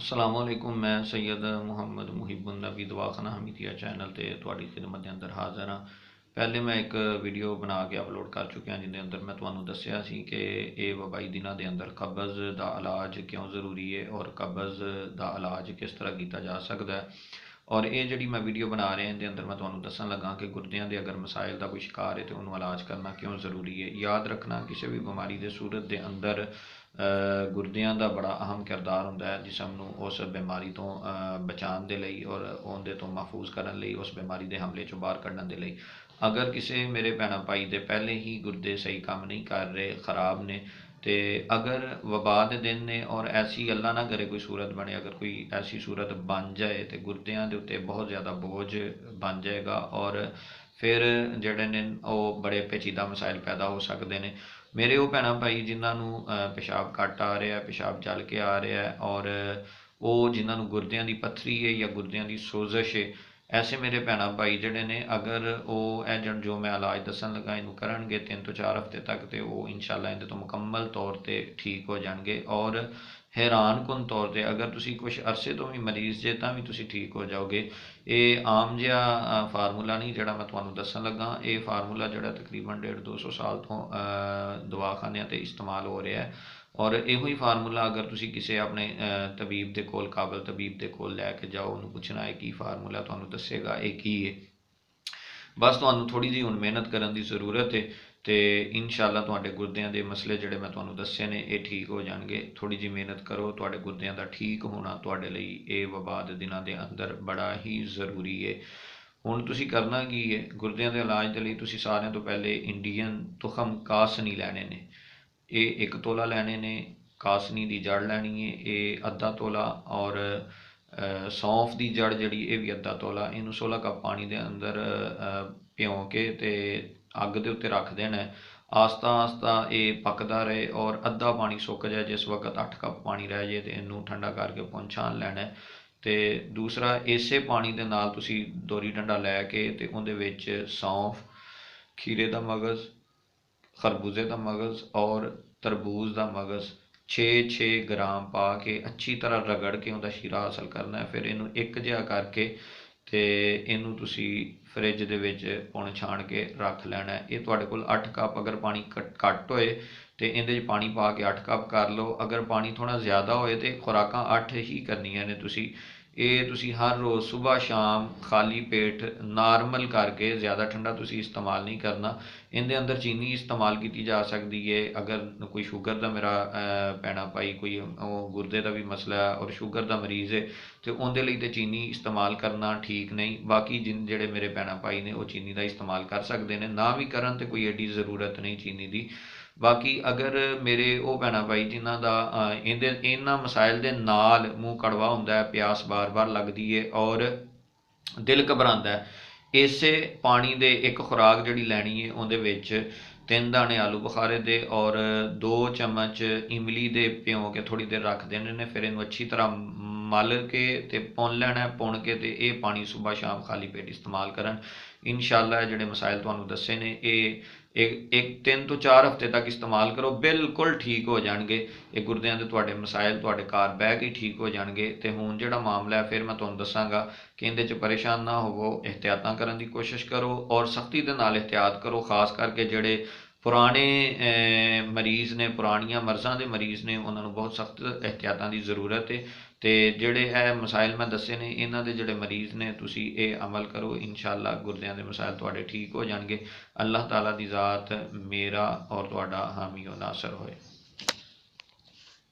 अस्सलाम वालेकुम। मैं सैयद मुहम्मद मुहिबुन नबी दवाखाना हमीदिया चैनल ते तुहाडी खिदमत दे अंदर हाज़र हाँ। पहले मैं एक वीडियो बना के अपलोड कर चुकिया जिंदे अंदर मैं तुहानू दस्सिया सी कि ये वबाई दिनों के अंदर कब्ज़ का इलाज क्यों ज़रूरी है और कब्ज़ का इलाज किस तरह किया जा सकता है। और ये जी मैं वीडियो बना रहा इहदे अंदर मैं तुहानू दसन लगा कि गुरदियां के अगर मसाइल का कोई शिकार है तो उन्होंने इलाज करना क्यों ज़रूरी है। याद रखना किसी भी बीमारी के सूरत के अंदर गुरदियां का बड़ा अहम किरदार होंदा है जिसम नू उस बीमारी तो बचाने के लिए और उनके तो महफूज करने लई उस बीमारी के हमले चों बाहर कढ़न के लिए। अगर किसी मेरे भैन भाई के पहले ही गुरदे सही काम नहीं कर रहे, खराब ने, तो अगर वबा के दिन ने और ऐसी अल्लाह ना करे कोई सूरत बने, अगर कोई ऐसी सूरत बन जाए तो गुरदियां के उत्ते बहुत ज़्यादा बोझ बन जाएगा और फिर जड़े ने वो बड़े पेचीदा मसाइल पैदा हो सकते हैं। मेरे वो भैन भाई जिन्होंने पेशाब घट आ रहा है, पेशाब जल के आ रहा है और वो जिन्होंने गुरदियां की पत्थरी है या गुरदियां की सोजिश है, ऐसे मेरे भैन भाई जड़े ने अगर वो जो मैं इलाज दसन लगा इनू करनगे 3 तो 4 हफ्ते तक, तो वो इंशाल्लाह इहदे तो मुकम्मल तौर पर ठीक हो जाएंगे। और हैरानकुन तौर पर अगर तुसी कुछ अरसे तो भी मरीज़ जे तां भी तुसी ठीक हो जाओगे। ये आम जिहा फार्मूला नहीं जिहड़ा मैं तुहानू दसन लगा, ये फार्मूला जिहड़ा तकरीबन 150-200 साल तो दवाखानियां ते इस्तेमाल हो रहा है। और इहो ही फार्मूला अगर तुसी किसी अपने तबीब के कोल, काबल तबीब के कोल लैके जाओ, उन्होंने पूछना है की फार्मूला, तुहानू दसेगा ये की है। बस तुहानू थोड़ी जी हुण मेहनत करने की ज़रूरत है तो इंशाल्लाह तुहाडे गुरदियां के मसले जिहड़े मैं तुहानू दस्से ने ये ठीक हो जाएंगे। थोड़ी जी मेहनत करो, तुहाडे गुरदियां का ठीक होना तुहाडे लई ये वबा दे दिनां दे अंदर बड़ा ही ज़रूरी है। हुण तुसी करना की है, गुरदियां के इलाज के लिए तुसी सारिਆਂ तो पहले इंडियन तुखम कासनी लैने ने। ये 1 तोला लैने ने। कासनी की जड़ लैनी है, ये अद्धा तोला। और सौंफ की जड़ जी ये भी अद्धा तोला। इनू 16 कप पानी के अंदर भ्यों के ते अग के उत्ते रख देना है। आस्ता आस्ता ये पकता रहे और अद्धा पानी सुक जाए, जिस वक्त 8 कप पानी रह जाए तो इनू ठंडा करके पुन छान लैना है। तो दूसरा इसे पानी के नाल तुसी दोरी डंडा लैके ते उहदे विच सौंफ, खीरे का मगज़, खरबूजे का मगज़ और तरबूज का मगज़ 6-6 ग्राम पा के अच्छी तरह रगड़ के उहदा शीरा हासिल करना है। फिर इनू एक जिहा करके ते इनू तुसी फ्रिज दे विच पुन छान के रख लैना है। ये तुहाडे कोल 8 कप अगर पानी घट होए तो इहदे पानी पा के 8 कप कर लो। अगर पानी थोड़ा ज़्यादा होए तो खुराकां 8 ही करनियां ने तुसी। ये तुसी हर रोज़ सुबह शाम खाली पेट नॉर्मल करके, ज़्यादा ठंडा तुसी इस्तेमाल नहीं करना। इहदे अंदर चीनी इस्तेमाल की जा सकती है। अगर कोई शुगर का मेरा भैन भाई कोई गुरदे का भी मसला है और शुगर का मरीज़ है तो उनके लिए तो चीनी इस्तेमाल करना ठीक नहीं। बाकी जिहड़े मेरे भैन भाई ने वो चीनी का इस्तेमाल कर सकते हैं, ना भी करन तो कोई एडी ज़रूरत नहीं चीनी की। बाकी अगर मेरे वो भैन भाई जिन्हों का इन्हां मसाइल के नाल मूँह कड़वा होंदा है, प्यास बार बार लगती है और दिल घबरांदा है, इसे पानी दे एक खुराक जिहड़ी लैनी है उहदे विच 3 दाने आलू बुखारे दे और 2 चम्मच इमली दे भ्यों के थोड़ी देर रख देने ने। फिर इनू अच्छी तरह मल के ते पुन लैना है। पुन के ते ये पानी सुबह शाम खाली पेट इस्तेमाल करन। इंशाल्लाह जिहड़े मसाइल तुहानू दस्से ने ये एक 3 तो 4 हफ्ते तक इस्तेमाल करो, बिल्कुल ठीक हो जाएंगे। ये गुरदियां दे तुहाडे मसाइल तुहाडे घर बह के ठीक हो जाएंगे। तो हुण जिहड़ा मामला है फिर मैं तुहानू दसांगा कि इहदे च परेशान ना होवो, एहतियातां करन दी कोशिश करो और सख्ती दे नाल एहतियात करो। खास करके जिहड़े पुराने मरीज़ ने, पुरानियां मर्ज़ां दे मरीज़ ने, उन्होंने बहुत सख्त एहतियातां की ज़रूरत है। तो जिहड़े मसाइल मैं दस्से ने इन्हां दे जिहड़े मरीज़ ने तुसी ये अमल करो, इंशाल्लाह गुरदियां दे मसाइल तुहाडे ठीक हो जाएंगे। अल्लाह ताला दी ज़ात मेरा और तुहाडा हामी और नासर होए।